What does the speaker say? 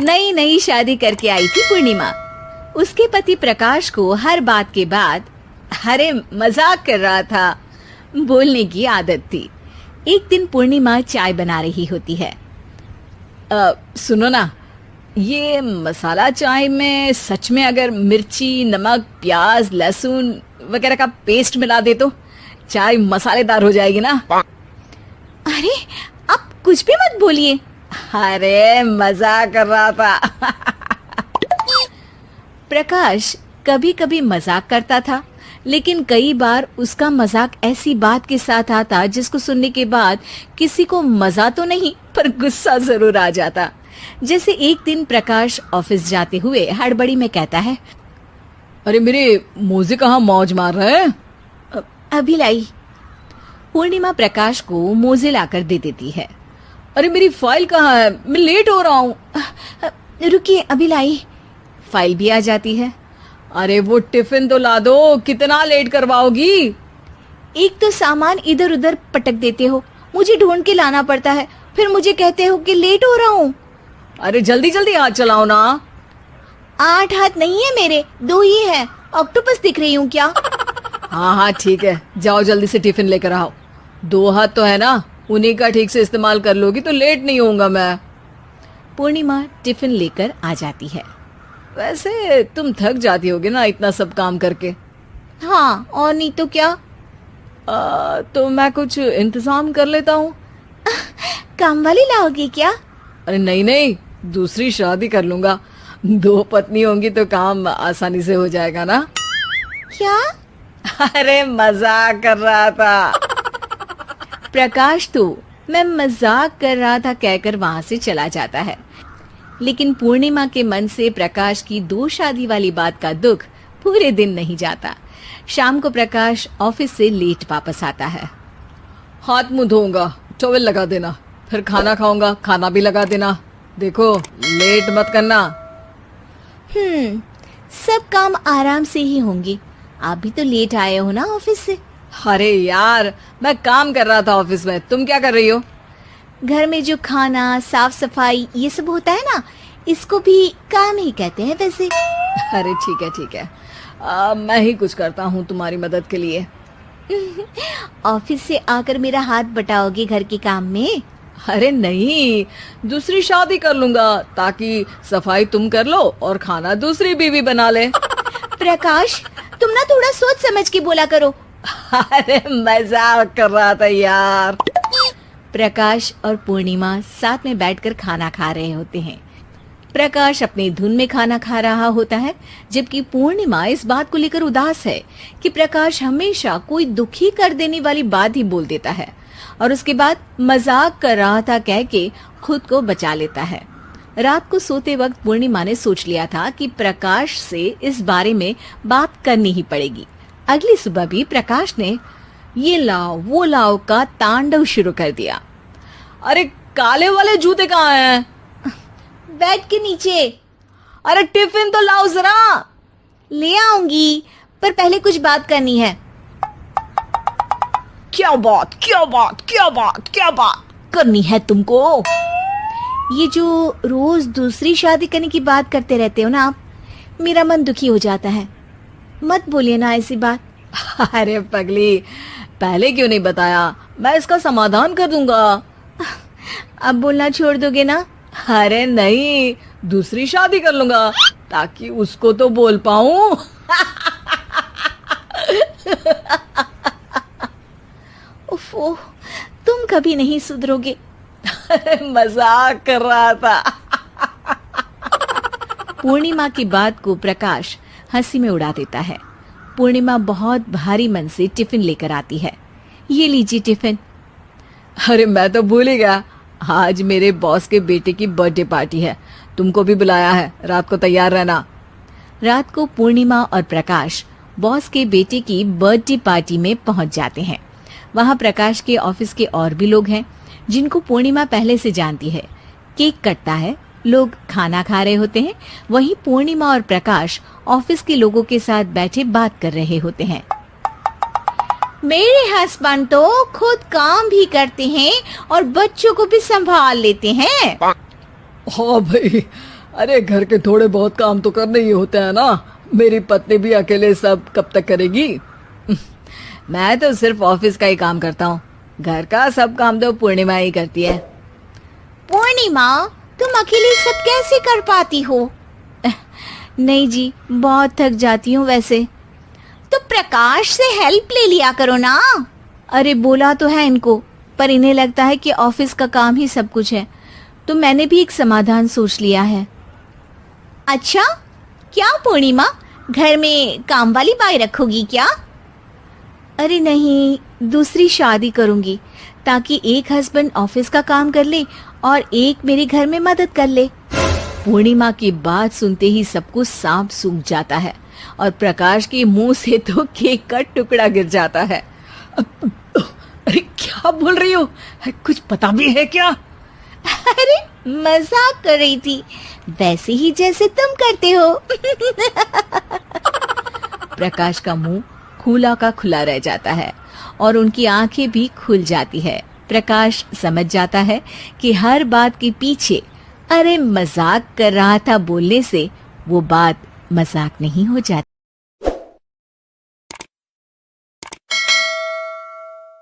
नई नई शादी करके आई थी पूर्णिमा। उसके पति प्रकाश को हर बात के बाद अरे मजाक कर रहा था बोलने की आदत थी। एक दिन पूर्णिमा चाय बना रही होती है। सुनो ना, ये मसाला चाय में सच में अगर मिर्ची, नमक, प्याज, लहसुन वगैरह का पेस्ट मिला दे तो चाय मसालेदार हो जाएगी ना। अरे आप कुछ भी मत बोलिए। अरे मजाक कर रहा था। प्रकाश कभी कभी मजाक करता था, लेकिन कई बार उसका मजाक ऐसी बात के साथ आता जिसको सुनने के बाद किसी को मजा तो नहीं पर गुस्सा जरूर आ जाता। जैसे एक दिन प्रकाश ऑफिस जाते हुए हड़बड़ी में कहता है, अरे मेरे मोजे कहाँ मौज मार रहे हैं? अभी लाई। पूर्णिमा प्रकाश को मोजे लाकर दे देती है। अरे मेरी फाइल कहाँ है? मैं लेट हो रहा हूँ। रुकिए अभी लाई। फाइल भी आ जाती है। अरे वो टिफिन तो ला दो, कितना लेट करवाओगी? एक तो सामान इधर उधर पटक देते हो, मुझे ढूंढ के लाना पड़ता है, फिर मुझे कहते हो कि लेट हो रहा हूँ। अरे जल्दी जल्दी हाथ चलाओ ना। 8 हाथ नहीं है मेरे, 2 ही है। ऑक्टोपस दिख रही हूँ क्या? हाँ हाँ ठीक है, जाओ जल्दी से टिफिन लेकर आओ। 2 हाथ तो है ना, उन्हीं का ठीक से इस्तेमाल कर लोगी तो लेट नहीं होऊंगा मैं। पूर्णिमा टिफिन लेकर आ जाती है। वैसे तुम थक जाती होगी ना इतना सब काम करके। हाँ और नहीं तो क्या। तो मैं कुछ इंतजाम कर लेता हूँ। काम वाली लाओगी क्या? अरे नहीं नहीं, दूसरी शादी कर लूंगा। 2 पत्नी होंगी तो काम आसानी से हो जाएगा ना। क्या? अरे मजाक कर रहा था। प्रकाश तो मैं मजाक कर रहा था कहकर वहां से चला जाता है, लेकिन पूर्णिमा के मन से प्रकाश की 2 शादी वाली बात का दुख पूरे दिन नहीं जाता। शाम को प्रकाश ऑफिस से लेट वापस आता है। हाथ मुंह धोऊंगा, टॉवेल लगा देना, फिर खाना खाऊंगा, खाना भी लगा देना। देखो लेट मत करना। सब काम आराम से ही होंगे। आप भी तो लेट आए हो ना ऑफिस से। अरे यार मैं काम कर रहा था ऑफिस में, तुम क्या कर रही हो? घर में जो खाना, साफ सफाई ये सब होता है ना, इसको भी काम ही कहते हैं वैसे। अरे ठीक है, मैं ही कुछ करता हूँ तुम्हारी मदद के लिए। ऑफिस से आकर मेरा हाथ बटाओगे घर के काम में? अरे नहीं, दूसरी शादी कर लूंगा ताकि सफाई तुम कर लो और खाना दूसरी बीवी बना ले। प्रकाश तुम ना थोड़ा सोच समझ के बोला करो। अरे मजाक कर रहा था यार। प्रकाश और पूर्णिमा साथ में बैठकर खाना खा रहे होते हैं। प्रकाश अपनी धुन में खाना खा रहा होता है, जबकि पूर्णिमा इस बात को लेकर उदास है कि प्रकाश हमेशा कोई दुखी कर देने वाली बात ही बोल देता है और उसके बाद मजाक कर रहा था कह के खुद को बचा लेता है। रात को सोते वक्त पूर्णिमा ने सोच लिया था कि प्रकाश से इस बारे में बात करनी ही पड़ेगी। अगली सुबह भी प्रकाश ने ये लाओ वो लाओ का तांडव शुरू कर दिया। अरे काले वाले जूते कहाँ हैं? बेड के नीचे। अरे टिफिन तो लाओ जरा। ले आऊंगी, पर पहले कुछ बात करनी है। क्या बात करनी है तुमको? ये जो रोज दूसरी शादी करने की बात करते रहते हो ना आप, मेरा मन दुखी हो जाता है। मत बोलिए ना ऐसी बात। अरे पगली, पहले क्यों नहीं बताया? मैं इसका समाधान कर दूंगा। अब बोलना छोड़ दोगे ना? अरे नहीं, दूसरी शादी कर लूंगा ताकि उसको तो बोल पाऊं। उफ़, तुम कभी नहीं सुधरोगे। मजाक कर रहा था। पूर्णिमा की बात को प्रकाश हंसी में उड़ा देता है। पूर्णिमा बहुत भारी मन से टिफिन लेकर आती है। ये लीजिए टिफिन। अरे मैं तो भूल ही गया, आज मेरे बॉस के बेटे की बर्थडे पार्टी है, तुमको भी बुलाया है, रात को तैयार रहना। रात को पूर्णिमा और प्रकाश बॉस के बेटे की बर्थडे पार्टी में पहुंच जाते हैं। वहां प्रकाश के ऑफिस के और भी लोग हैं जिनको पूर्णिमा पहले से जानती है। केक कटता है, लोग खाना खा रहे होते हैं। वहीं पूर्णिमा और प्रकाश ऑफिस के लोगों के साथ बैठे बात कर रहे होते हैं। मेरे हस्बैंड तो खुद काम भी करते हैं और बच्चों को भी संभाल लेते हैं। हाँ भाई, अरे घर के थोड़े बहुत काम तो करने ही होते हैं ना, मेरी पत्नी भी अकेले सब कब तक करेगी। मैं तो सिर्फ ऑफिस का ही काम करता हूँ, घर का सब काम तो पूर्णिमा ही करती है। पूर्णिमा, तुम अकेले सब कैसे कर पाती हो? नहीं जी, बहुत थक जाती हूँ वैसे। तो प्रकाश से हेल्प ले लिया करो ना। अरे बोला तो है इनको, पर इन्हें लगता है कि ऑफिस का काम ही सब कुछ है, तो मैंने भी एक समाधान सोच लिया है। अच्छा, क्या पूर्णिमा, घर में काम वाली बाई रखोगी क्या? अरे नहीं, दूसरी शादी करूंगी ताकि एक हस्बैंड ऑफिस का काम कर ले और एक मेरे घर में मदद कर ले। पूर्णिमा की बात सुनते ही सब कुछ सांप सूख जाता है और प्रकाश के मुंह से तो केक का टुकड़ा गिर जाता है। अरे क्या बोल रही हो, कुछ पता भी है क्या? अरे मजाक कर रही थी, वैसे ही जैसे तुम करते हो। प्रकाश का मुंह खुला का खुला रह जाता है और उनकी आंखें भी खुल जाती है। प्रकाश समझ जाता है कि हर बात के पीछे अरे मजाक कर रहा था बोलने से वो बात मजाक नहीं हो जाती।